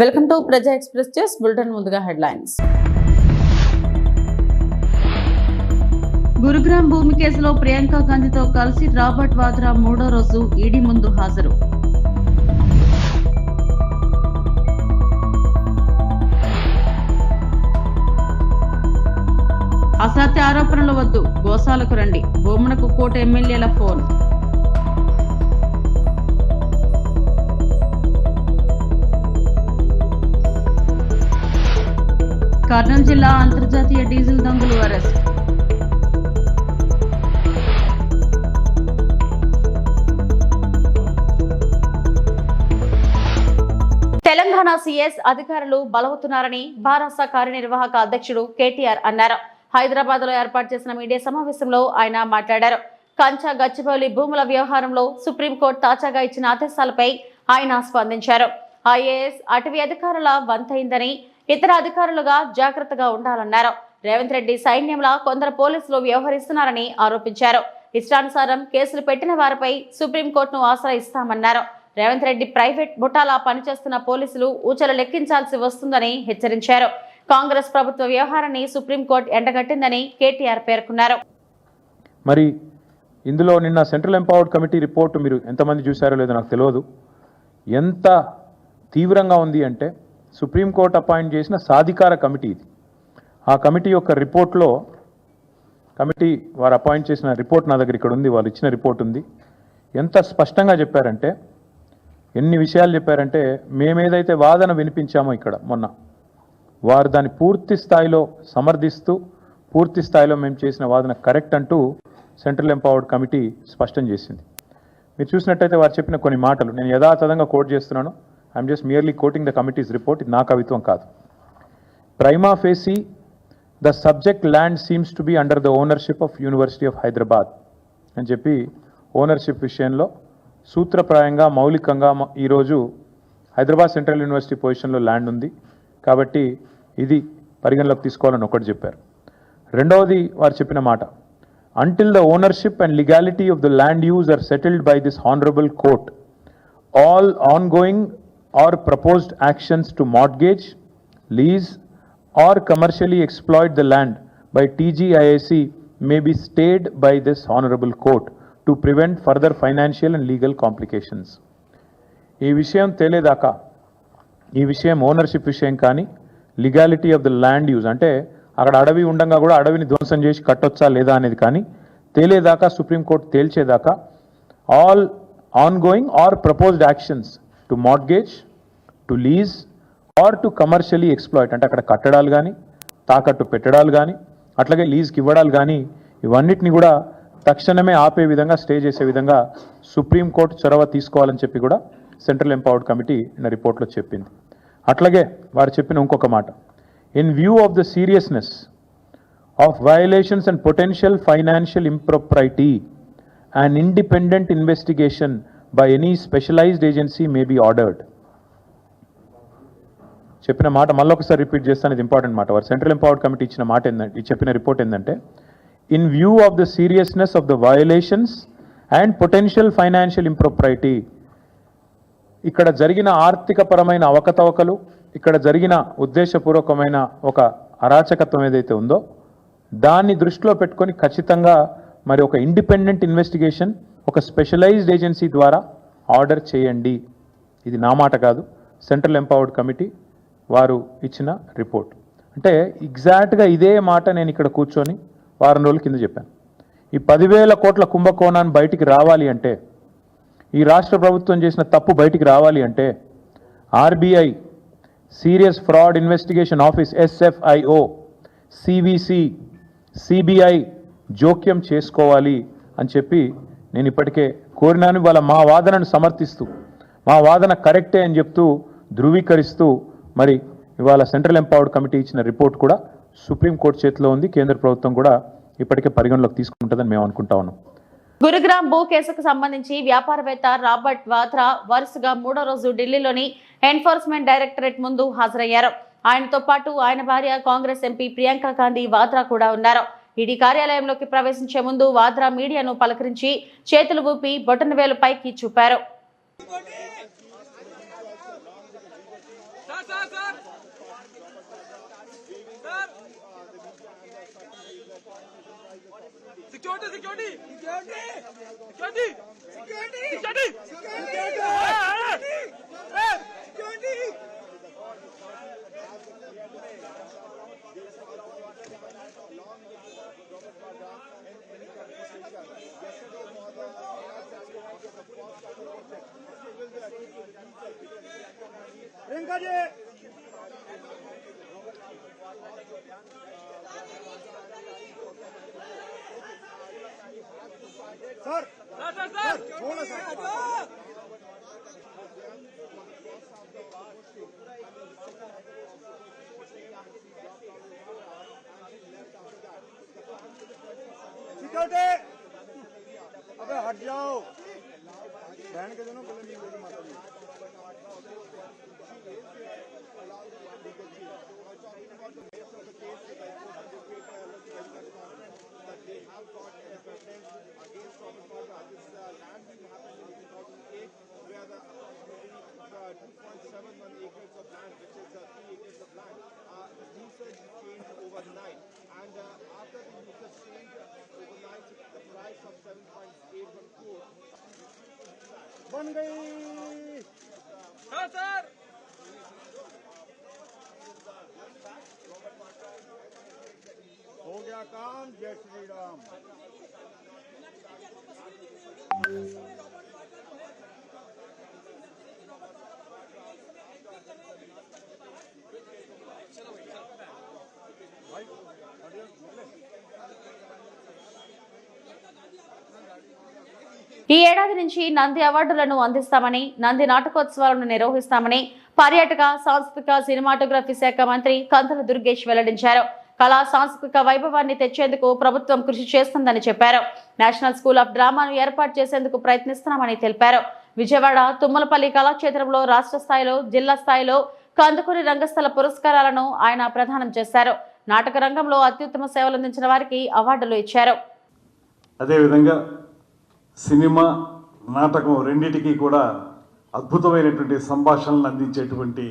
Welcome to ప్రజా express news bulletin. ముందుగా headlines. Gurugram భూమి కేసులో ప్రియాంక గాంధీతో కలిసి రాబర్ట్ వాద్రా మూడో రోజు ఈడీ ముందు హాజరు. అసత్య ఆరోపణలు వద్దు, గోశాలకు రండి, బొమ్మనకు కోట ఎమ్మెల్యేల ఫోన్. కర్నూలు జిల్లా అంతర్జాతీయ డీజిల్ దొంగలు అరెస్ట్. తెలంగాణ సీఎస్ అధికారులు బలవుతున్నారని భారత కార్యనిర్వాహక అధ్యక్షుడు కేటీఆర్ అన్నారు. హైదరాబాద్ లో ఏర్పాటు చేసిన మీడియా సమావేశంలో ఆయన మాట్లాడారు. కంచా గచ్చిబౌలి భూముల వ్యవహారంలో సుప్రీంకోర్టు తాజాగా ఇచ్చిన ఆదేశాలపై ఆయన స్పందించారు. ఐఏఎస్ అటవీ అధికారుల వంతైందని, ఇతర అధికారులుగా జాగ్రత్తగా ఉండాలన్నారు. రేవంత్ రెడ్డి సైన్యంలా కొందరు పోలీసులు వ్యవహరిస్తున్నారని ఆరోపించారు. ఇష్టానుసారం కేసులు పెట్టిన వారిపై సుప్రీంకోర్టును ఆశ్రయిస్తామన్నారు. రేవంత్ రెడ్డి ప్రైవేట్ ముఠాలా పనిచేస్తున్న పోలీసులు ఊచలు లెక్కించాల్సి వస్తుందని హెచ్చరించారు. కాంగ్రెస్ ప్రభుత్వ వ్యవహారాన్ని సుప్రీంకోర్టు ఎండగట్టిందని కేటీఆర్ పేర్కొన్నారు. మరి ఇందులో నిన్న సెంట్రల్ ఎంపవర్డ్ కమిటీ రిపోర్టు మీరు ఎంతమంది చూశారో లేదో నాకు తెలియదు. ఎంత తీవ్రంగా ఉంది అంటే సుప్రీంకోర్టు అపాయింట్ చేసిన సాధికార కమిటీ ఇది. ఆ కమిటీ యొక్క రిపోర్ట్లో వారు అపాయింట్ చేసిన రిపోర్ట్ నా దగ్గర ఇక్కడ ఉంది, వాళ్ళు ఇచ్చిన రిపోర్ట్ ఉంది. ఎంత స్పష్టంగా చెప్పారంటే, ఎన్ని విషయాలు చెప్పారంటే, మేమేదైతే వాదన వినిపించామో ఇక్కడ మొన్న, వారు దాన్ని పూర్తి స్థాయిలో సమర్థిస్తూ పూర్తి స్థాయిలో మేము చేసిన వాదన కరెక్ట్ అంటూ సెంట్రల్ ఎంపవర్డ్ కమిటీ స్పష్టం చేసింది. మీరు చూసినట్టయితే వారు చెప్పిన కొన్ని మాటలు నేను యథాతథంగా కోట్ చేస్తున్నాను. I'm just merely coating the committees report. ఇది నా కవిత్వం కాదు. Prima facie the subject land seems to be under the ownership of university of Hyderabad అని చెప్పి ఓనర్షిప్ విషయంలో సూత్రప్రాయంగా మౌలికంగా ఈరోజు హైదరాబాద్ సెంట్రల్ యూనివర్సిటీ పొజిషన్లో ల్యాండ్ ఉంది కాబట్టి ఇది పరిగణలోకి తీసుకోవాలని ఒకటి చెప్పారు. రెండవది వారు చెప్పిన మాట, until the ownership and legality of the land use are settled by this honourable court, all ongoing or proposed actions to mortgage, lease or commercially exploit the land by TGIAC may be stayed by this honorable court to prevent further financial and legal complications. ఈ విషయం తేలేదాకా, ఈ విషయం ownership విషయం కానీ legality of the land use అంటే అక్కడ అడవి ఉండగా కూడా అడవిని ధ్వంసం చేసి కట్టొచ్చా లేదా అనేది కానీ తేలేదాకా, సుప్రీంకోర్టు తేల్చేదాకా all ongoing or proposed actions to mortgage, to lease or to commercially exploit అంటే అక్కడ కట్టడాలు కానీ తాకట్టు పెట్టడాలు కానీ అట్లాగే లీజ్కి ఇవ్వడాలు కానీ ఇవన్నిటిని కూడా తక్షణమే ఆపే విధంగా స్టే చేసే విధంగా సుప్రీంకోర్టు చొరవ తీసుకోవాలని చెప్పి కూడా సెంట్రల్ ఎంపవర్డ్ కమిటీ నా రిపోర్ట్లో చెప్పింది. అట్లాగే వారు చెప్పిన ఇంకొక మాట, in view of the seriousness of violations and potential financial impropriety, an independent investigation by any specialized agency may be ordered. చెప్పిన మాట మళ్ళీ ఒకసారి రిపీట్ చేస్తాను, ఇది ఇంపార్టెంట్ మాట. వారు సెంట్రల్ ఎంపవర్డ్ కమిటీ ఇచ్చిన మాట ఏంటంటే, చెప్పిన రిపోర్ట్ ఏంటంటే, in view of the seriousness of the violations and potential financial impropriety, ఇక్కడ జరిగిన ఆర్థికపరమైన అవకతవకలు, ఇక్కడ జరిగిన ఉద్దేశపూర్వకమైన ఒక అరాచకత్వం ఏదైతే ఉందో దాన్ని దృష్టిలో పెట్టుకొని ఖచ్చితంగా మరి ఒక ఇండిపెండెంట్ ఇన్వెస్టిగేషన్ ఒక స్పెషలైజ్డ్ ఏజెన్సీ ద్వారా ఆర్డర్ చేయండి. ఇది నా మాట కాదు, సెంట్రల్ ఎంపవర్డ్ కమిటీ వారు ఇచ్చిన రిపోర్ట్. అంటే ఎగ్జాక్ట్గా ఇదే మాట నేను ఇక్కడ కూర్చొని వారం రోజుల కింద చెప్పాను. ఈ 10,000 కోట్ల కుంభకోణాన్ని బయటికి రావాలి అంటే, ఈ రాష్ట్ర ప్రభుత్వం చేసిన తప్పు బయటికి రావాలి అంటే RBI, serious fraud investigation office SFIO, CVC, CBI జోక్యం చేసుకోవాలి అని చెప్పి నేను ఇప్పటికే కోరినాను. వాళ్ళ మా వాదనను సమర్థిస్తూ మా వాదన కరెక్టే అని చెప్తూ ధృవీకరిస్తూ మరి ఇవాళ సెంట్రల్ ఎంపవర్డ్ కమిటీ ఇచ్చిన రిపోర్ట్ కూడా సుప్రీంకోర్టు చేతిలో ఉంది. కేంద్ర ప్రభుత్వం కూడా ఇప్పటికే పరిగణలోకి తీసుకుంటుందని మేము అనుకుంటా ఉన్నాం. గురుగ్రామ్ భూ కేసుకు సంబంధించి వ్యాపారవేత్త రాబర్ట్ వాద్రా వరుసగా మూడో రోజు ఢిల్లీలోని ఎన్ఫోర్స్మెంట్ డైరెక్టరేట్ ముందు హాజరయ్యారు. ఆయనతో పాటు ఆయన భార్య కాంగ్రెస్ ఎంపీ ప్రియాంక గాంధీ వాద్రా కూడా ఉన్నారు. ఈడీ కార్యాలయంలోకి ప్రవేశించే ముందు వాద్రా మీడియాను పలకరించి చేతులు ఊపి బొటనవేలు పైకి చూపారు. सिक्योरिटी अबे हट जाओ बहन के दोनों पहले नहीं बोली माता जी they have got evidence against Robert Wada. This land deal happened in 2008 where the approximately 2.71 acres of land, which is 3 acres of land, the usage changed overnight. And after the usage changed overnight, the price of 7.81 crore बन गई। Sir हो गया काम। जय श्री राम। ఈ ఏడాది నుంచి నంది అవార్డులను అందిస్తామని, నంది నాటకోత్సవాలను నిర్వహిస్తామని పర్యాటక, సాంస్కృతిక, సినిమాటోగ్రఫీ శాఖ మంత్రి కందుల దుర్గేష్ వెల్లడించారు. కళా సాంస్కృతిక వైభవాన్ని తెచ్చేందుకు ప్రభుత్వం కృషి చేస్తుందని చెప్పారు. నేషనల్ స్కూల్ ఆఫ్ డ్రామాను ఏర్పాటు చేసేందుకు ప్రయత్నిస్తున్నామని తెలిపారు. విజయవాడ తుమ్మలపల్లి కళాక్షేత్రంలో రాష్ట్ర స్థాయిలో, జిల్లా స్థాయిలో కందుకూరి రంగస్థల పురస్కారాలను ఆయన ప్రదానం చేశారు. నాటక రంగంలో అత్యుత్తమ సేవలందించిన వారికి అవార్డులు ఇచ్చారు. అదేవిధంగా సినిమా, నాటకం రెండింటికి కూడా అద్భుతమైనటువంటి సంభాషణలను అందించేటువంటి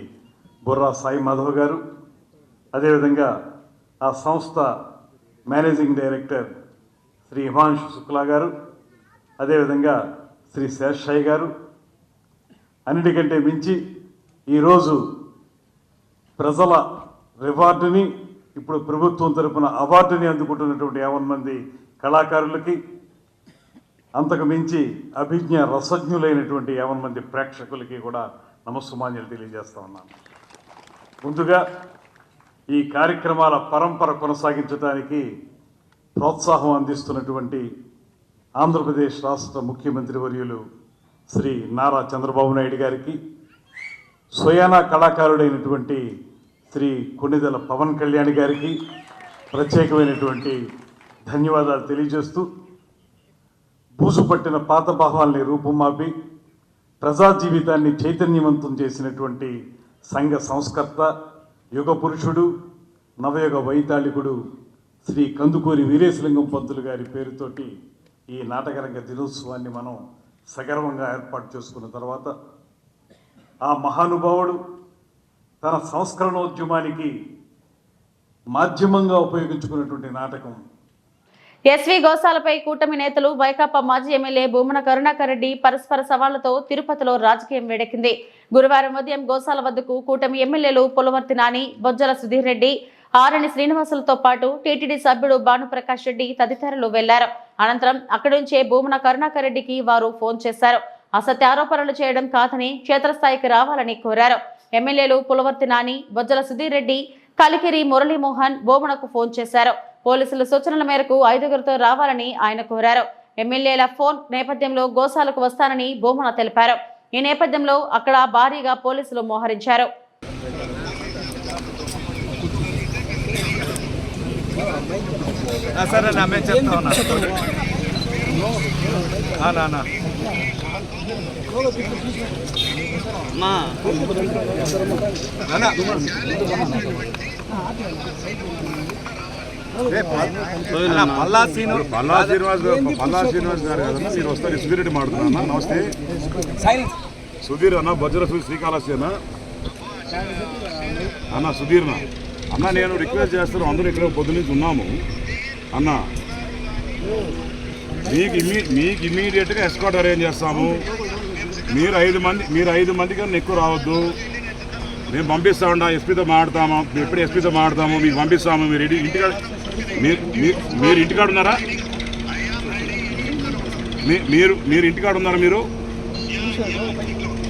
బుర్రా సాయి మాధవ్ గారు, అదేవిధంగా ఆ సంస్థ మేనేజింగ్ డైరెక్టర్ శ్రీ హిమాంశు శుక్లా గారు, అదేవిధంగా శ్రీ శేషయ్య గారు, అన్నిటికంటే మించి ఈరోజు ప్రజల రివార్డుని, ఇప్పుడు ప్రభుత్వం తరపున అవార్డుని అందుకుంటున్నటువంటి 50 మంది కళాకారులకి, అంతకు మించి అభిజ్ఞ రసజ్ఞులైనటువంటి 50 మంది ప్రేక్షకులకి కూడా నమస్సుమాన్యాలు తెలియజేస్తా ఉన్నాను. ముందుగా ఈ కార్యక్రమాల పరంపర కొనసాగించడానికి ప్రోత్సాహం అందిస్తున్నటువంటి ఆంధ్రప్రదేశ్ రాష్ట్ర ముఖ్యమంత్రి వర్యులు శ్రీ నారా చంద్రబాబు నాయుడు గారికి, స్వయానా కళాకారుడైనటువంటి శ్రీ కొణిదెల పవన్ కళ్యాణ్ గారికి ప్రత్యేకమైనటువంటి ధన్యవాదాలు తెలియజేస్తూ, బూజు పట్టిన పాత భావాల్ని రూపుమాపి ప్రజా జీవితాన్ని చైతన్యవంతం చేసినటువంటి సంఘ సంస్కర్త, యుగ పురుషుడు, నవయుగ వైతాళికుడు శ్రీ కందుకూరి వీరేశలింగం పంతులు గారి పేరుతోటి ఈ నాటకరంగ దినోత్సవాన్ని మనం సగర్వంగా ఏర్పాటు చేసుకున్న తర్వాత, ఆ మహానుభావుడు తన సంస్కరణోద్యమానికి మాధ్యమంగా ఉపయోగించుకున్నటువంటి నాటకం ఎస్వి గోశాలపై కూటమి నేతలు, వైకాపా మాజీ ఎమ్మెల్యే భూమన కరుణాకర్ రెడ్డి పరస్పర సవాళ్లతో తిరుపతిలో రాజకీయం వేడెక్కింది. గురువారం ఉదయం గోశాల వద్దకు కూటమి ఎమ్మెల్యేలు పులవర్తి నాని, బొజ్జల సుధీర్ రెడ్డి, ఆరణి శ్రీనివాసులతో పాటు టీటీడీ సభ్యుడు భానుప్రకాష్ రెడ్డి తదితరులు వెళ్లారు. అనంతరం అక్కడి నుంచే భూమన కరుణాకర్ రెడ్డికి వారు ఫోన్ చేశారు. అసత్య ఆరోపణలు చేయడం కాదని క్షేత్రస్థాయికి రావాలని కోరారు. ఎమ్మెల్యేలు పులవర్తి నాని, బొజ్జల సుధీర్ రెడ్డి, కలికిరి మురళీమోహన్ భూమనకు ఫోన్ చేశారు. పోలీసుల సూచనల మేరకు 5గురితో రావాలని ఆయన కోరారు. ఎమ్మెల్యేల ఫోన్ నేపథ్యంలో గోశాలకు వస్తానని భూమన తెలిపారు. ఈ నేపథ్యంలో అక్కడ భారీగా పోలీసులు మోహరించారు. పల్లా శ్రీనివాస్ గారు కదన్నా, మీరు వస్తారు. సుధీర్ రెడ్డి మాట్లాడుతున్నా. నమస్తే సుధీర్ అన్న, బొజ్జల శ్రీకాళహస్తి అన్న సుధీర్నా అన్న, నేను రిక్వెస్ట్ చేస్తాను. అందరూ ఇక్కడ పొద్దు నుంచి ఉన్నాము అన్న. మీకు ఇమీడియట్గా ఎస్కాట్ అరేంజ్ చేస్తాము. మీరు 5 మంది కన్నా ఎక్కువ రావద్దు. మేము పంపిస్తామండి, ఎస్పీతో మాట్లాడతాము. ఎప్పుడు ఎస్పీతో మాట్లాడతాము, మీకు పంపిస్తాము. మీరు ఇంటికాడ మీరు ఇంటికాడ ఉన్నారా? మీరు ఇంటికాడ ఉన్నారా? మీరు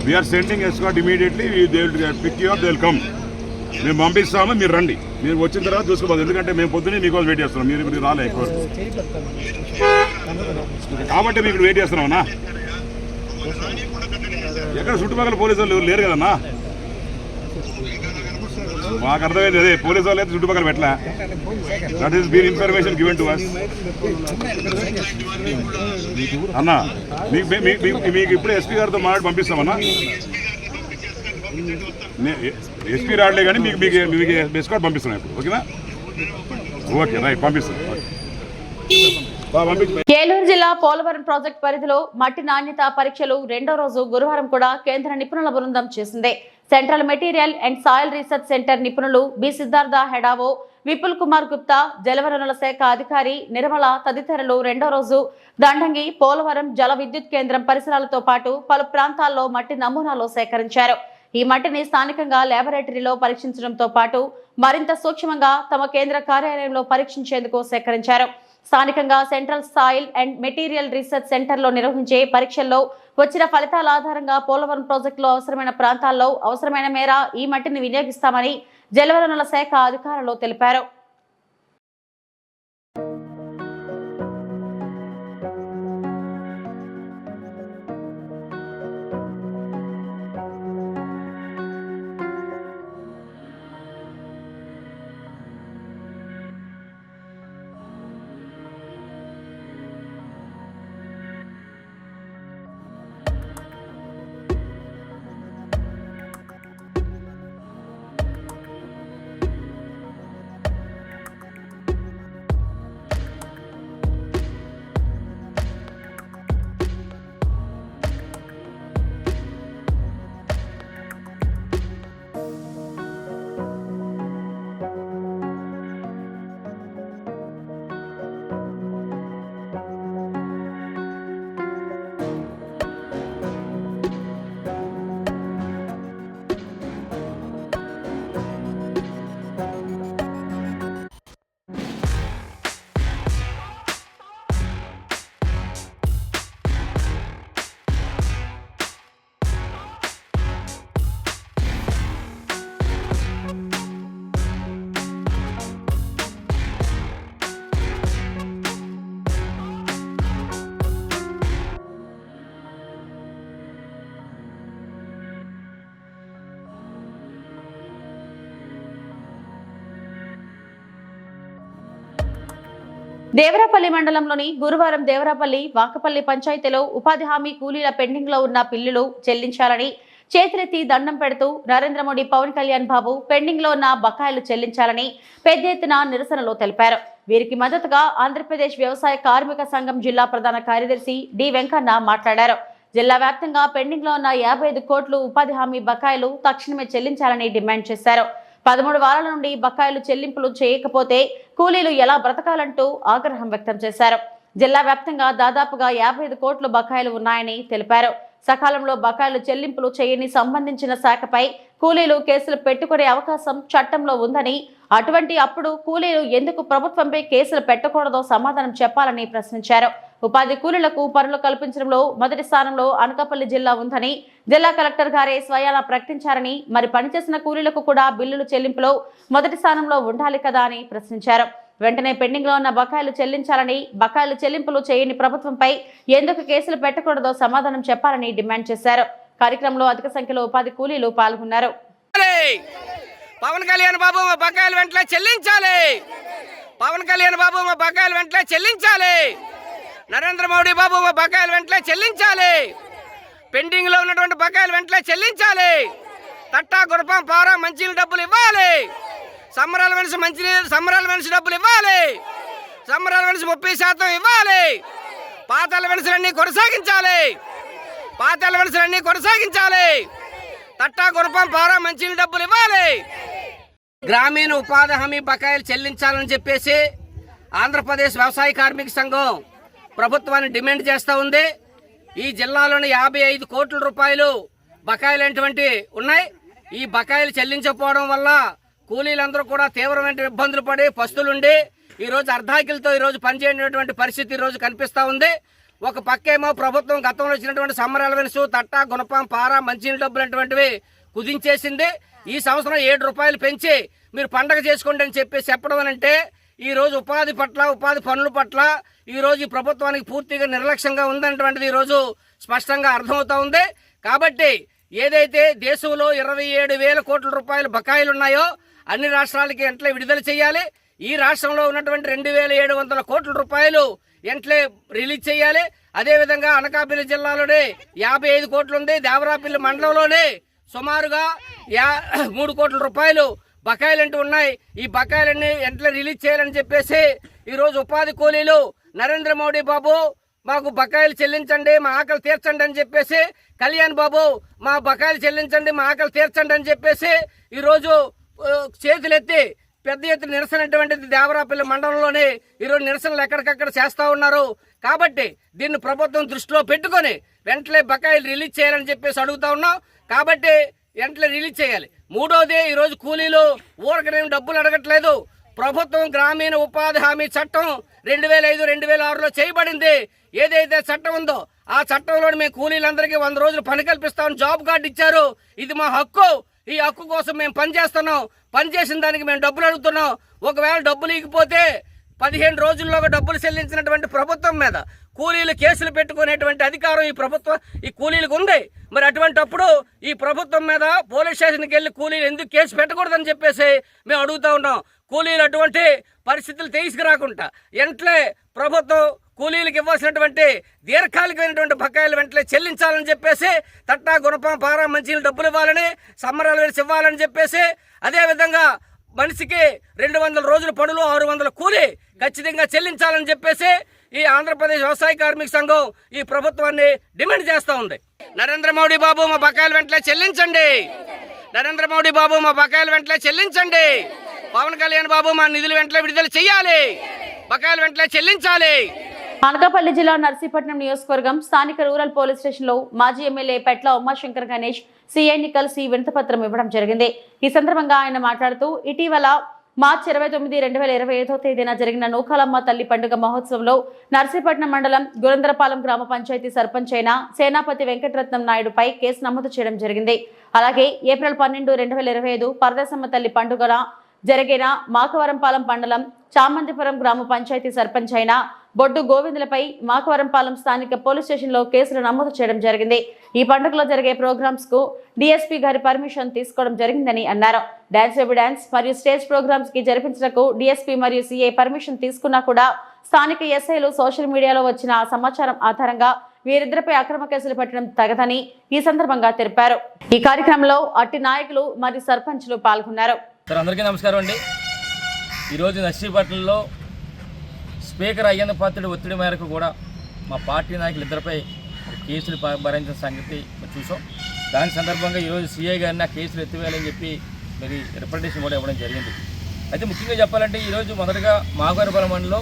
we're sending escort immediately. They will pick you up, they will come. మేము పంపిస్తాము, మీరు రండి. మీరు వచ్చిన తర్వాత చూసుకోవాలి. ఎందుకంటే మేము పొద్దున్నే మీకోసం వెయిట్ చేస్తున్నాం. మీరు రాలే ఎక్కువ కాబట్టి మీకు వెయిట్ చేస్తున్నామన్నా. ఎక్కడ చుట్టుపక్కల పోలీసు వాళ్ళు లేరు కదన్నా. మాకు అర్థమైంది అదే, పోలీసు వాళ్ళు అయితే చుట్టుపక్కల పెట్టలే. That is been information given to us అన్నా. మీకు ఇప్పుడే ఎస్పీ గారితో మాట్లాడి పంపిస్తామన్నా. ఎస్పీ రావట్లే కానీ మీకు ఎస్కాట్ పంపిస్తున్నాం ఇప్పుడు. ఓకేనా? ఓకే, రైట్, పంపిస్తాం. ఏలూరు జిల్లా పోలవరం ప్రాజెక్టు పరిధిలో మట్టి నాణ్యత పరీక్షలు రెండో రోజు గురువారం కూడా కేంద్ర నిపుణుల బృందం చేసింది. Central material and soil research centre నిపుణులు బి సిద్ధార్థ హెడావో, విపుల్ కుమార్ గుప్తా, జలవనరుల శాఖ అధికారి నిర్మల తదితరులు రెండో రోజు దండంగి పోలవరం జల విద్యుత్ కేంద్రం పరిసరాలతో పాటు పలు ప్రాంతాల్లో మట్టి నమూనాలు సేకరించారు. ఈ మట్టిని స్థానికంగా ల్యాబొరేటరీలో పరీక్షించడంతో పాటు మరింత సూక్ష్మంగా తమ కేంద్ర కార్యాలయంలో పరీక్షించేందుకు సేకరించారు. స్థానికంగా central soil and material research సెంటర్లో నిర్వహించే పరీక్షల్లో వచ్చిన ఫలితాల ఆధారంగా పోలవరం ప్రాజెక్టులో అవసరమైన ప్రాంతాల్లో అవసరమైన మేర ఈ మట్టిని వినియోగిస్తామని జలవనరుల శాఖ అధికారులు తెలిపారు. దేవరాపల్లి మండలంలోని గురువారం దేవరాపల్లి వాకపల్లి పంచాయతీలో ఉపాధి హామీ కూలీల పెండింగ్ లో ఉన్న బిల్లులు చెల్లించాలని చేతులెత్తి దండం పెడుతూ నరేంద్ర మోడీ, పవన్ కళ్యాణ్ బాబు పెండింగ్ లో ఉన్న బకాయిలు చెల్లించాలని పెద్ద ఎత్తున నిరసనలో తెలిపారు. వీరికి మద్దతుగా ఆంధ్రప్రదేశ్ వ్యవసాయ కార్మిక సంఘం జిల్లా ప్రధాన కార్యదర్శి డి వెంకన్న మాట్లాడారు. జిల్లా వ్యాప్తంగా పెండింగ్ లో ఉన్న 55 కోట్లు ఉపాధి హామీ బకాయిలు తక్షణమే చెల్లించాలని డిమాండ్ చేశారు. 13 వారాల నుండి బకాయిలు చెల్లింపులు చేయకపోతే కూలీలు ఎలా బ్రతకాలంటూ ఆగ్రహం వ్యక్తం చేశారు. జిల్లా వ్యాప్తంగా దాదాపుగా 55 కోట్ల బకాయిలు ఉన్నాయని తెలిపారు. సకాలంలో బకాయిలు చెల్లింపులు చేయని సంబంధించిన శాఖపై కూలీలు కేసులు పెట్టుకునే అవకాశం చట్టంలో ఉందని, అటువంటి అప్పుడు కూలీలు ఎందుకు ప్రభుత్వంపై కేసులు పెట్టకూడదో సమాధానం చెప్పాలని ప్రశ్నించారు. ఉపాధి కూలీలకు పనులు కల్పించడంలో మొదటి స్థానంలో అనకాపల్లి జిల్లా ఉందని జిల్లా కలెక్టర్ గారే స్వయాన ప్రకటించారని, మరి పనిచేసిన కూలీలకు కూడా బిల్లులు చెల్లింపులో మొదటి స్థానంలో ఉండాలి కదా అని ప్రశ్నించారు. వెంటనే పెండింగ్ లో ఉన్న బకాయిలు చెల్లించాలని, బకాయిలు చెల్లింపులు చేయని ప్రభుత్వంపై ఎందుకు కేసులు పెట్టకూడదో సమాధానం చెప్పాలని డిమాండ్ చేశారు. కార్యక్రమంలో అధిక సంఖ్యలో ఉపాధి కూలీలు పాల్గొన్నారు. పవన్ కళ్యాణ్ బాబు మా బకాయిలు వెంటనే చెల్లించాలి. పవన్ కళ్యాణ్ బాబు మా బకాయిలు వెంటనే చెల్లించాలి. నరేంద్ర మోడీ బాబు మా బకాయిలు వెంటనే చెల్లించాలి. పెండింగ్ లో ఉన్నటువంటి బకాయిలు వెంటనే చెల్లించాలి. తట్టా గురపం పారా మంచినీళ్ళ డబ్బులు ఇవ్వాలి. సంబరాల మనిషి సంబరాల మనిషి డబ్బులు ఇవ్వాలి. సంబరాల మనిషి 30% ఇవ్వాలి. పాతాల మనుషులన్నీ కొనసాగించాలి. పాతాల మనుషులన్నీ కొనసాగించాలి. తట్టా గురపం పారా మంచినీళ్ళ డబ్బులు ఇవ్వాలి. గ్రామీణ ఉపాధి హామీ బకాయిలు చెల్లించాలని చెప్పేసి ఆంధ్రప్రదేశ్ వ్యవసాయ కార్మిక సంఘం ప్రభుత్వాన్ని డిమాండ్ చేస్తూ ఉంది. ఈ జిల్లాలోని 55 కోట్ల రూపాయలు బకాయిలైనటువంటి ఉన్నాయి. ఈ బకాయిలు చెల్లించకపోవడం వల్ల కూలీలందరూ కూడా తీవ్రమైన ఇబ్బందులు పడి పస్తులుండి ఈరోజు అర్ధాకిలతో ఈరోజు పనిచేయనటువంటి పరిస్థితి ఈరోజు కనిపిస్తూ ఉంది. ఒక పక్కేమో ప్రభుత్వం గతంలో వచ్చినటువంటి సమ్మర్ అలవెన్స్, తట్ట, గుణపం, పార, మంచినీళ్ళ డబ్బులు అటువంటివి కుదించేసింది. ఈ సంవత్సరం 7 రూపాయలు పెంచి మీరు పండగ చేసుకోండి అని చెప్పడం అంటే ఈరోజు ఉపాధి పట్ల, ఉపాధి పనుల పట్ల ఈరోజు ఈ ప్రభుత్వానికి పూర్తిగా నిర్లక్ష్యంగా ఉందన్నటువంటిది ఈరోజు స్పష్టంగా అర్థమవుతా ఉంది. కాబట్టి ఏదైతే దేశంలో 27,000 కోట్ల రూపాయల బకాయిలు ఉన్నాయో అన్ని రాష్ట్రాలకి వెంటనే విడుదల చేయాలి. ఈ రాష్ట్రంలో ఉన్నటువంటి 2,700 కోట్ల రూపాయలు వెంటనే రిలీజ్ చేయాలి. అదేవిధంగా అనకాపల్లి జిల్లాలోనే 55 కోట్లు ఉంది. దేవరాపల్లి మండలంలోనే సుమారుగా 3 కోట్ల రూపాయలు బకాయిలు అంటూ ఉన్నాయి. ఈ బకాయిలన్నీ వెంటనే రిలీజ్ చేయాలని చెప్పేసి ఈరోజు ఉపాధి కూలీలు నరేంద్ర మోడీ బాబు మాకు బకాయిలు చెల్లించండి, మా ఆకలి తీర్చండి అని చెప్పేసి, కళ్యాణ్ బాబు మా బకాయిలు చెల్లించండి, మా ఆకలి తీర్చండి అని చెప్పేసి ఈరోజు చేతులెత్తి పెద్ద ఎత్తున నిరసన అటువంటిది దేవరాపల్లి మండలంలోనే ఈరోజు నిరసనలు ఎక్కడికక్కడ చేస్తూ ఉన్నారు. కాబట్టి దీన్ని ప్రభుత్వం దృష్టిలో పెట్టుకొని వెంటనే బకాయిలు రిలీజ్ చేయాలని చెప్పేసి అడుగుతా ఉన్నాం. కాబట్టి వెంటనే రిలీజ్ చేయాలి. మూడోది, ఈరోజు కూలీలు ఊరకనేం డబ్బులు అడగట్లేదు. ప్రభుత్వం గ్రామీణ ఉపాధి హామీ చట్టం 2005, 2006లో చేయబడింది. ఏదైతే చట్టం ఉందో ఆ చట్టంలో మేము కూలీలందరికీ 100 రోజులు పని కల్పిస్తామని జాబ్ కార్డు ఇచ్చారు. ఇది మా హక్కు. ఈ హక్కు కోసం మేము పనిచేస్తున్నాం. పనిచేసిన దానికి మేము డబ్బులు అడుగుతున్నాం. ఒకవేళ డబ్బులు ఇకపోతే 15 రోజుల్లోగా డబ్బులు చెల్లించినటువంటి ప్రభుత్వం మీద కూలీలు కేసులు పెట్టుకునేటువంటి అధికారం ఈ కూలీలకు ఉంది. మరి అటువంటిప్పుడు ఈ ప్రభుత్వం మీద పోలీస్ స్టేషన్కి వెళ్ళి కూలీలు ఎందుకు కేసు పెట్టకూడదని చెప్పేసి మేము అడుగుతా ఉన్నాం. కూలీలు అటువంటి పరిస్థితులు తీసుకురాకుండా వెంటనే ప్రభుత్వం కూలీలకు ఇవ్వాల్సినటువంటి దీర్ఘకాలికమైనటువంటి బకాయిలు వెంటనే చెల్లించాలని చెప్పేసి, తట్టా, గుణపం, పార, మంచినీళ్ళు డబ్బులు ఇవ్వాలని, సమ్మర్ అలవెన్స్ ఇవ్వాలని చెప్పేసి, అదేవిధంగా మనిషికి 200 రోజుల పనులు 600 కూలీ ఖచ్చితంగా చెల్లించాలని చెప్పేసి ఈ ఆంధ్రప్రదేశ్ వ్యవసాయ కార్మిక సంఘం ఈ ప్రభుత్వాన్ని డిమాండ్ చేస్తూ ఉంది. నరేంద్ర మోడీ బాబు మా బకాయిలు వెంటనే చెల్లించండి. నరేంద్ర మోడీ బాబు మా బకాయిలు వెంటనే చెల్లించండి. పవన్ కళ్యాణ్ బాబు మా నిధులు వెంటనే విడుదల చేయాలి. బకాయిలు వెంటనే చెల్లించాలి. అనకాపల్లి జిల్లా నర్సీపట్నం నియోజకవర్గం స్థానిక రూరల్ పోలీస్ స్టేషన్ లో మాజీ ఎమ్మెల్యే పెట్ల ఉమాశంకర్ గణేష్ సిఐని కలిసి వినతిపత్రం ఇవ్వడం జరిగింది. ఈ సందర్భంగా ఆయన మాట్లాడుతూ ఇటీవల మార్చి 29, 2025వ తేదీన జరిగిన నూకాలమ్మ తల్లి పండుగ మహోత్సవంలో నర్సీపట్నం మండలం గురందరపాలెం గ్రామ పంచాయతీ సర్పంచ్ అయిన సేనాపతి వెంకటరత్నం నాయుడుపై కేసు నమోదు చేయడం జరిగింది. అలాగే ఏప్రిల్ 12, 2025 పరదేశమ్మ తల్లి పండుగన జరిగిన మాకవరంపాలెం మండలం చామంతిపురం గ్రామ పంచాయతీ సర్పంచ్ అయిన బొడ్డు గోవిందులపై మాకవరంపాలెం స్థానిక పోలీస్ స్టేషన్ లో కేసులు నమోదు చేయడం జరిగింది. ఈ పండుగలో జరిగే ప్రోగ్రామ్స్ కు డిఎస్పీ గారి పర్మిషన్ తీసుకోవడం జరిగిందని అన్నారు. డాన్స్ బేబీ డాన్స్ మరియు స్టేజ్ ప్రోగ్రామ్స్ కి జరిపించడానికి డిఎస్పీ మరియు సిఐ పర్మిషన్ తీసుకున్నా కూడా స్థానిక ఎస్ఐలు సోషల్ మీడియాలో వచ్చిన సమాచారం ఆధారంగా వీరిద్దరిపై అక్రమ కేసులు పెట్టడం తగదని ఈ సందర్భంగా తెలిపారు. ఈ కార్యక్రమంలో అట్టి నాయకులు మరియు సర్పంచ్లు పాల్గొన్నారు. అందరికీ నమస్కారం అండి. ఈరోజు నర్సీపట్నంలో స్పీకర్ అయ్యన్న పాత్రుడి ఒత్తిడి మేరకు కూడా మా పార్టీ నాయకులు ఇద్దరిపై కేసులు భరించిన సంగతి చూసాం. దాని సందర్భంగా ఈరోజు సిఐ గారిని ఆ కేసులు ఎత్తివేయాలని చెప్పి మరి రిప్రజెంటేషన్ కూడా ఇవ్వడం జరిగింది. అయితే ముఖ్యంగా చెప్పాలంటే ఈరోజు మొదటగా మాగవరపాలెం మండలంలో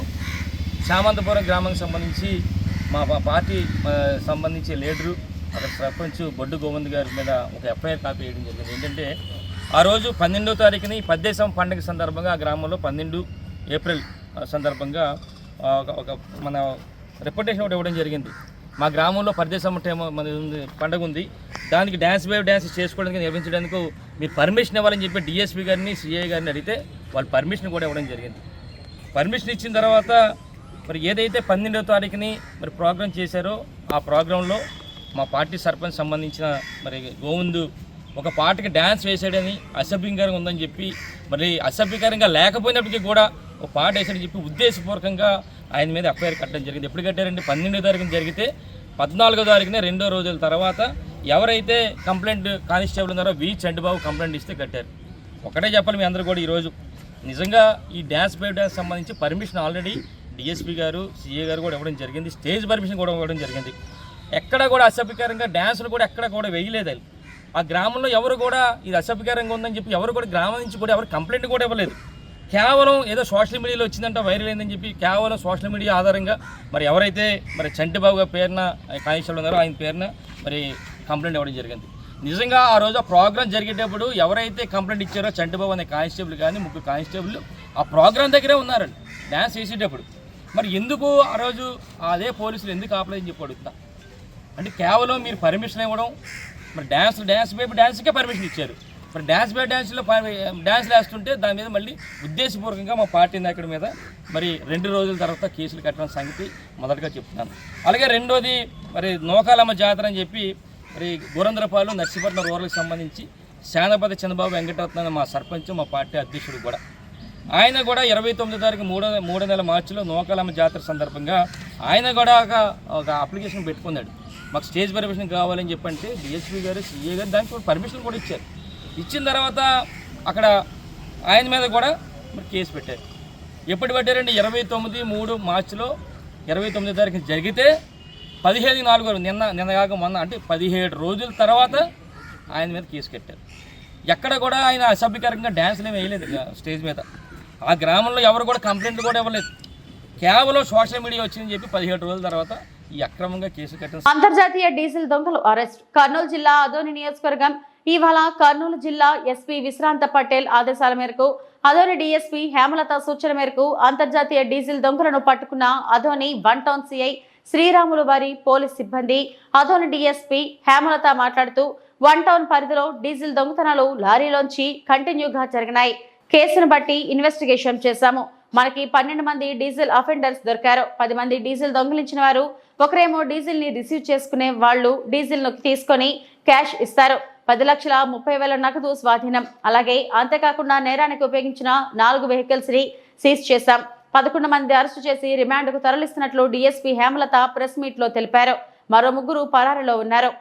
చామంతపురం గ్రామానికి సంబంధించి మా పార్టీ సంబంధించి లీడరు అక్కడ సర్పంచ్ బొడ్డు గోవింద్ గారి మీద ఒక ఎఫ్ఐఆర్ కాపీ వేయడం జరిగింది. ఏంటంటే ఆ రోజు 12వ తారీఖుని పద్దేశం పండుగ సందర్భంగా ఆ గ్రామంలో 12 ఏప్రిల్ సందర్భంగా ఒక మన రిప్రజెంటేషన్ ఒకటి ఇవ్వడం జరిగింది. మా గ్రామంలో పరదేశం పండుగ ఉంది, దానికి డ్యాన్స్ వేవ్ డ్యాన్స్ చేసుకోవడానికి నిర్వహించడానికి మీరు పర్మిషన్ ఇవ్వాలని చెప్పి డిఎస్పీ గారిని సిఐ గారిని అడిగితే వాళ్ళు పర్మిషన్ కూడా ఇవ్వడం జరిగింది. పర్మిషన్ ఇచ్చిన తర్వాత మరి ఏదైతే 12వ తారీఖుని మరి ప్రోగ్రాం చేశారో ఆ ప్రోగ్రాంలో మా పార్టీ సర్పంచ్ సంబంధించిన మరి గోవిందు ఒక పాటకి డ్యాన్స్ వేసాడని అసభ్యంకరంగా ఉందని చెప్పి మరి అసభ్యకరంగా లేకపోయినప్పటికీ కూడా ఒక పాట వేసాడని చెప్పి ఉద్దేశపూర్వకంగా ఆయన మీద ఎఫ్ఐఆర్ కట్టడం జరిగింది. ఎప్పుడు కట్టారంటే 12వ తారీఖున జరిగితే 14వ తారీఖున 2 రోజుల తర్వాత ఎవరైతే కంప్లైంట్ కానిస్టేబుల్ ఉన్నారో వి చంటిబాబు కంప్లైంట్ ఇస్తే కట్టారు. ఒకటే చెప్పాలి మీ అందరూ కూడా ఈరోజు నిజంగా ఈ డ్యాన్స్ బై డ్యాన్స్ సంబంధించి పర్మిషన్ ఆల్రెడీ డిఎస్పీ గారు సిఏ గారు కూడా ఇవ్వడం జరిగింది. స్టేజ్ పర్మిషన్ కూడా ఇవ్వడం జరిగింది. ఎక్కడ కూడా అసభ్యకరంగా డ్యాన్సులు కూడా ఎక్కడ కూడా వేయలేదు. ఆ గ్రామంలో ఎవరు కూడా ఇది అసభ్యకరంగా ఉందని చెప్పి ఎవరు కూడా గ్రామం నుంచి కూడా ఎవరు కంప్లైంట్ కూడా ఇవ్వలేదు. కేవలం ఏదో సోషల్ మీడియాలో వచ్చిందంటే వైరల్ అయిందని చెప్పి కేవలం సోషల్ మీడియా ఆధారంగా మరి ఎవరైతే మరి చంటిబాబు గారి పేరున కానిస్టేబుల్ ఉన్నారో ఆయన పేరున మరి కంప్లైంట్ ఇవ్వడం జరిగింది. నిజంగా ఆ రోజు ఆ ప్రోగ్రామ్ జరిగేటప్పుడు ఎవరైతే కంప్లైంట్ ఇచ్చారో చంటిబాబు అనే కానిస్టేబుల్ కానీ 3 కానిస్టేబుల్ ఆ ప్రోగ్రామ్ దగ్గరే ఉన్నారండి డ్యాన్స్ వేసేటప్పుడు. మరి ఎందుకు ఆ రోజు అదే పోలీసులు ఎందుకు ఆపలేదని చెప్పి అడుగుతా. అంటే కేవలం మీరు పర్మిషన్ ఇవ్వడం, మరి డ్యాన్స్కే పర్మిషన్ ఇచ్చారు. మరి డ్యాన్స్లో డ్యాన్స్లు వేస్తుంటే దాని మీద మళ్ళీ ఉద్దేశపూర్వకంగా మా పార్టీ నాయకుడి మీద మరి 2 రోజుల తర్వాత కేసులు కట్టడం సంగతి మొదటగా చెప్తున్నాను. అలాగే రెండోది మరి నూకాలమ్మ జాతర అని చెప్పి మరి గురంద్రపాలెం నర్సీపట్నం రూరల్కి సంబంధించి శానపతి చంద్రబాబు వెంకటరత్న మా సర్పంచ్ మా పార్టీ అధ్యక్షుడు కూడా ఆయన కూడా 29వ తారీఖు 3వ నెల మార్చిలో నూకాలమ్మ జాతర సందర్భంగా ఆయన కూడా ఒక అప్లికేషన్ పెట్టుకున్నాడు. మాకు స్టేజ్ పర్మిషన్ కావాలని చెప్పంటే డిఎస్పీ గారు సిఏ గారు దానికి పర్మిషన్ కూడా ఇచ్చారు. ఇచ్చిన తర్వాత అక్కడ ఆయన మీద కూడా మరి కేసు పెట్టారు. ఎప్పుడు పెట్టారండి? 29 మార్చిలో 29వ తారీఖు జరిగితే 17/4 నిన్న కాక మొన్న అంటే 17 రోజుల తర్వాత ఆయన మీద కేసు కట్టారు. ఎక్కడ కూడా ఆయన అసభ్యకరంగా డ్యాన్స్లు ఏమి వేయలేదు స్టేజ్ మీద. ఆ గ్రామంలో ఎవరు కూడా కంప్లైంట్లు కూడా ఇవ్వలేదు. కేవలం సోషల్ మీడియా వచ్చిందని చెప్పి 17 రోజుల తర్వాత ఈ అక్రమంగా కేసు కట్టారు. అంతర్జాతీయ డీజిల్ దొంగలు అరెస్ట్. కర్నూలు జిల్లా అదోని నియోజకవర్గం. ఇవాళ కర్నూలు జిల్లా ఎస్పీ విశ్రాంత పటేల్ ఆదేశాల మేరకు అదోని డీఎస్పీ హేమలత సూచన మేరకు అంతర్జాతీయ డీజిల్ దొంగలను పట్టుకున్న అదోని 1 టౌన్ సిఐ శ్రీరాములు వారి పోలీస్ సిబ్బంది. అదోని డీఎస్పీ హేమలత మాట్లాడుతూ 1 టౌన్ పరిధిలో డీజిల్ దొంగతనాలు లారీలోంచి కంటిన్యూగా జరిగినాయి. కేసును బట్టి ఇన్వెస్టిగేషన్ చేశాము. మనకి 12 మంది డీజిల్ అఫెండర్స్ దొరికారు. 10 మంది డీజిల్ దొంగిలించిన వారు. ఒకరేమో డీజిల్ ని రిసీవ్ చేసుకునే వాళ్ళు డీజిల్ ను తీసుకొని క్యాష్ ఇస్తారు. 10,30,000 నగదు స్వాధీనం. అలాగే అంతేకాకుండా నేరానికి ఉపయోగించిన 4 వెహికల్స్ ని సీజ్ చేశాం. 11 మంది అరెస్టు చేసి రిమాండ్ కు తరలిస్తున్నట్లు డీఎస్పీ హేమలత ప్రెస్ మీట్ లో తెలిపారు. మరో 3 పరారీలో ఉన్నారు.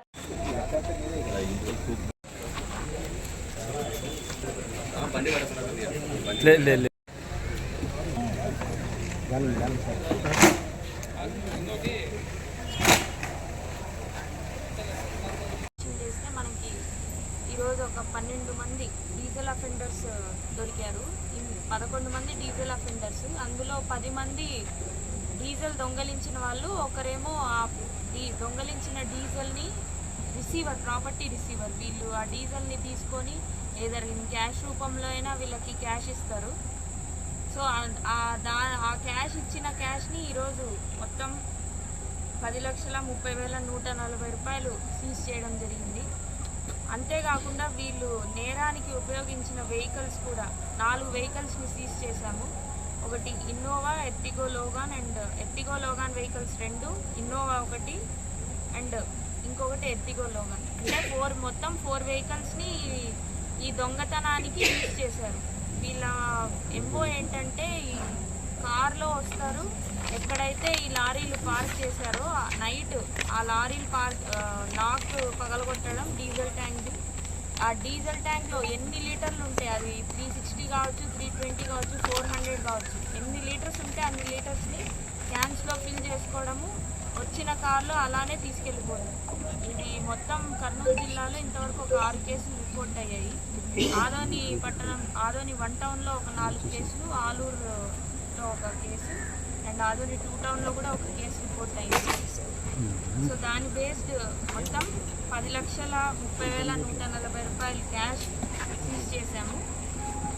మనకి ఈరోజు ఒక 12 మంది డీజిల్ అఫెండర్స్ దొరికారు. 11 మంది డీజిల్ అఫెండర్స్, అందులో 10 మంది డీజిల్ దొంగలించిన వాళ్ళు. ఒకరేమో ఈ దొంగలించిన డీజిల్ని రిసీవర్, ప్రాపర్టీ రిసీవర్. వీళ్ళు ఆ డీజిల్ని తీసుకొని ఏదర్ క్యాష్ రూపంలో అయినా వీళ్ళకి క్యాష్ ఇస్తారు. సో ఆ క్యాష్ ఇచ్చిన క్యాష్ని ఈరోజు మొత్తం 10,30,140 రూపాయలు సీజ్ చేయడం జరిగింది. అంతేకాకుండా వీళ్ళు నేరానికి ఉపయోగించిన వెహికల్స్ కూడా 4 వెహికల్స్ని సీజ్ చేశాము. ఒకటి Innova, Ertiga Logan and Ertiga Logan vehicles 2, Innova 1 and ఇంకొకటి ఎర్టిగో లోగాన్. అంటే మొత్తం 4 వెహికల్స్ని ఈ దొంగతనానికి యూజ్ చేశారు. వీళ్ళ ఎంఓ ఏంటంటే ఈ కార్లో వస్తారు, ఎక్కడైతే ఈ లారీలు పార్క్ చేశారో నైట్ ఆ లారీలు లాక్ పగలగొట్టడం, డీజిల్ ట్యాంక్. ఆ డీజిల్ ట్యాంక్లో ఎన్ని లీటర్లు ఉంటాయి, అది 360 కావచ్చు, 320 కావచ్చు, 400 కావచ్చు, ఎన్ని లీటర్స్ ఉంటే అన్ని లీటర్స్ని క్యాన్స్లో ఫిల్ చేసుకోవడము, వచ్చిన కార్లో అలానే తీసుకెళ్ళిపోవడం. ఇది మొత్తం కర్నూలు జిల్లాలో ఇంతవరకు ఒక 6 కేసులు రిపోర్ట్ అయ్యాయి. ఆదోని 1 టౌన్లో ఒక 4 కేసులు, ఆలూరులో ఒక కేసు అండ్ ఆదోని 2 టౌన్లో కూడా ఒక కేసు రిపోర్ట్ అయింది. సో దాని బేస్డ్ మొత్తం 10,30,140 రూపాయలు క్యాష్ సీజ్ చేశాము.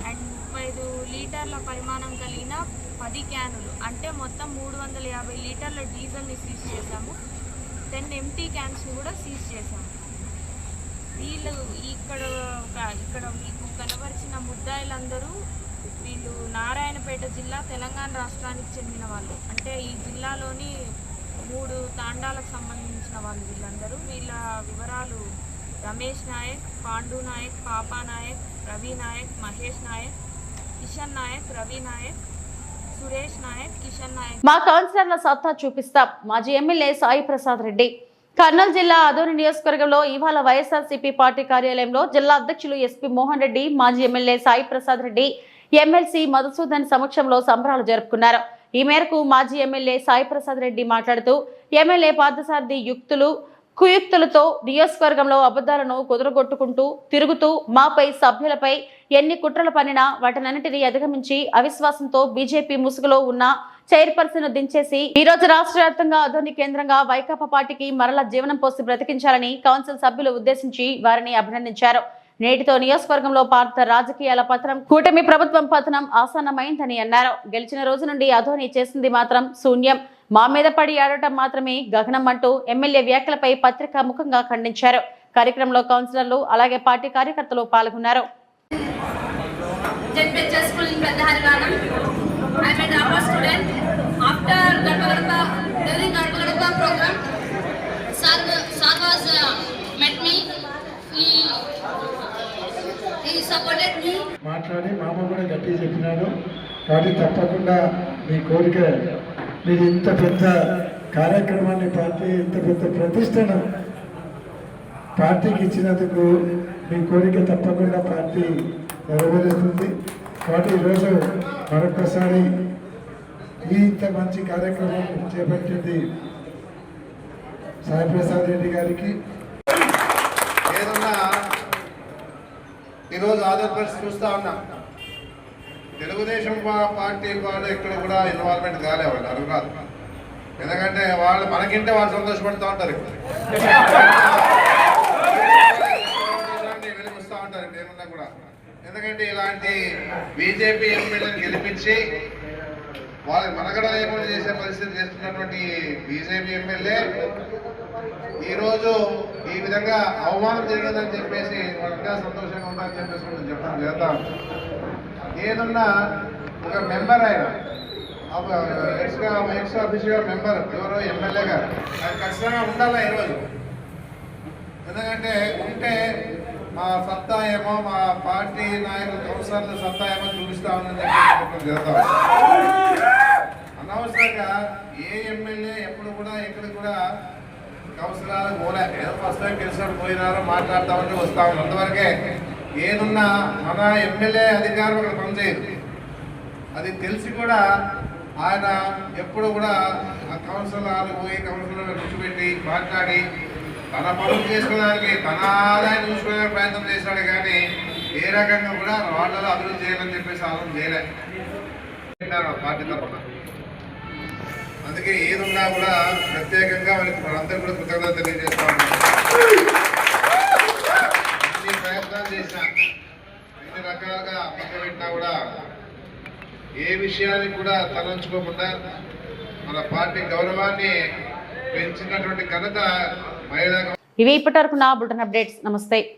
అండ్ 35 లీటర్ల పరిమాణం కలిగిన 10 క్యానులు, అంటే మొత్తం 350 లీటర్ల డీజిల్ని సీజ్ చేశాము. 10 ఎంటీ క్యాన్స్ని కూడా సీజ్ చేశాము. వీళ్ళు ఇక్కడ మీకు కనబరిచిన ముద్దాయిలందరూ వీళ్ళు నారాయణపేట జిల్లా, తెలంగాణ రాష్ట్రానికి చెందిన వాళ్ళు. అంటే ఈ జిల్లాలోని 3 తాండాలకు సంబంధించిన వాళ్ళు వీళ్ళందరూ. వీళ్ళ వివరాలు రమేష్ నాయక్, పాండు నాయక్, పాపా నాయక్, రవి నాయక్, మహేష్ నాయక్, కిషన్ నాయక్, రవి నాయక్, సురేష్ నాయక్, కిషన్ నాయక్. మా కౌన్సిలర్ల సత్తా చూపిస్తాం. మాజీ ఎమ్మెల్యే సాయి ప్రసాద్ రెడ్డి. కర్నూలు జిల్లా అదోని నియోజకవర్గంలో ఇవాళ వైఎస్ఆర్సీపీ పార్టీ కార్యాలయంలో జిల్లా అధ్యక్షులు ఎస్పీ మోహన్ రెడ్డి, మాజీ ఎమ్మెల్యే సాయి ప్రసాద్ రెడ్డి, ఎమ్మెల్సీ మధుసూదన్ సమక్షంలో సంబరాలు జరుపుకున్నారు. ఈ మేరకు మాజీ ఎమ్మెల్యే సాయి ప్రసాద్ రెడ్డి మాట్లాడుతూ ఎమ్మెల్యే పార్థసారథి యుక్తులు కుయుక్తులతో నియోజకవర్గంలో అబద్ధాలను కుదరగొట్టుకుంటూ తిరుగుతూ మాపై సభ్యులపై ఎన్ని కుట్రలు పన్నినా వాటినన్నిటినీ అధిగమించి అవిశ్వాసంతో బీజేపీ ముసుగులో ఉన్న చైర్పర్సన్ దించేసి ఈ రోజు రాష్ట్ర వ్యాప్తంగా అధోని కేంద్రంగా వైకాపా పార్టీకి మరల జీవనం పోసి బ్రతికించాలని కౌన్సిల్ సభ్యులు ఉద్దేశించి వారిని అభినందించారు. నేటితో నియోజకవర్గంలో భారత రాజకీయాల పతనం, కూటమి ప్రభుత్వం పతనం ఆసన్నమైందని అన్నారు. గెలిచిన రోజు నుండి అధోని చేసింది మాత్రం శూన్యం, మా మీద పడి ఆడటం మాత్రమే గగనం అంటూ ఎమ్మెల్యే వ్యాఖ్యలపై పత్రికా ముఖంగా ఖండించారు. కార్యక్రమంలో కౌన్సిలర్లు అలాగే పార్టీ కార్యకర్తలు పాల్గొన్నారు. మాట్లాడి మామ కూడా గట్టిగా చెప్పినాడు కాబట్టి తప్పకుండా మీ కోరిక, మీరు ఇంత పెద్ద కార్యక్రమాన్ని పార్టీ ఇంత పెద్ద ప్రతిష్టను పార్టీకి ఇచ్చినందుకు మీ కోరిక తప్పకుండా పార్టీ నెరవేరుస్తుంది. కాబట్టి ఈరోజు మరొకసారి ఇంత మంచి కార్యక్రమం చేపట్టింది సాయి ప్రసాద్ రెడ్డి గారికి. ఏదన్నా ఈరోజు ఆంధ్రప్రదేశ్ చూస్తూ ఉన్నాం, తెలుగుదేశం పార్టీ వాళ్ళు ఎక్కడ కూడా ఇన్వాల్వ్మెంట్ కాలేవాళ్ళు అడుగురాదు. ఎందుకంటే వాళ్ళు మనకింటే వాళ్ళు సంతోషపడుతూ ఉంటారు, వెలిపిస్తూ ఉంటారు ఏమన్నా కూడా. ఎందుకంటే ఇలాంటి బీజేపీ ఎమ్మెల్యేని గెలిపించి వాళ్ళకి మనగడ లేకుండా చేసే పరిస్థితి చేస్తున్నటువంటి బీజేపీ ఎమ్మెల్యే ఈరోజు ఈ విధంగా అవమానం జరిగిందని చెప్పేసి వాళ్ళంతా సంతోషంగా ఉండాలని చెప్పేసి మనం చెప్పడం చేద్దాం. ఏదన్నా ఒక మెంబర్ ఆయన ఎక్స్ అఫీషియల్ మెంబర్ ఎవరో ఎమ్మెల్యే గారు అది ఖచ్చితంగా ఉండాలా ఈరోజు. ఎందుకంటే ఉంటే మా సత్తా ఏమో, మా పార్టీ నాయకులు కౌన్సిలర్ల సత్తా ఏమో చూపిస్తా ఉందని చెప్పి జరుగుతాం. అనవసరంగా ఏ ఎమ్మెల్యే ఎప్పుడు కూడా ఎక్కడ కూడా కౌన్సిలర్లకు పోలే, ఏదో ఫస్ట్ టైం గెలిచినప్పుడు పోయినారో మాట్లాడతామంటే వస్తా ఉన్నాం. అంతవరకే ఏదున్నా మన ఎమ్మెల్యే అధికారం అక్కడ పనిచేయదు. అది తెలిసి కూడా ఆయన ఎప్పుడు కూడా ఆ కౌన్సిలర్లు పోయి కౌన్సిలర్ కూర్చోబెట్టి మాట్లాడి తన పనులు చేసుకోవడానికి తన ఆదాయం చూసుకునే ప్రయత్నం చేశాడు, కానీ ఏ రకంగా కూడా వాళ్ళలో అభివృద్ధి చేయాలని చెప్పేసి ఆలోచన చేయలే పార్టీ తరఫున. అందుకే ఏదున్నా కూడా ప్రత్యేకంగా వాళ్ళందరూ కూడా కృతజ్ఞత తెలియజేస్తా ఉన్నాం. అన్ని ప్రయత్నాలు చేసినా, అన్ని రకాలుగా పక్కబెట్టినా కూడా ఏ విషయానికి కూడా తలంచుకోకుండా మన పార్టీ గౌరవాన్ని పెంచినటువంటి ఘనత మహిళా. ఇవి ఇప్పటి వరకు నా బులెటిన్ అప్డేట్స్. నమస్తే.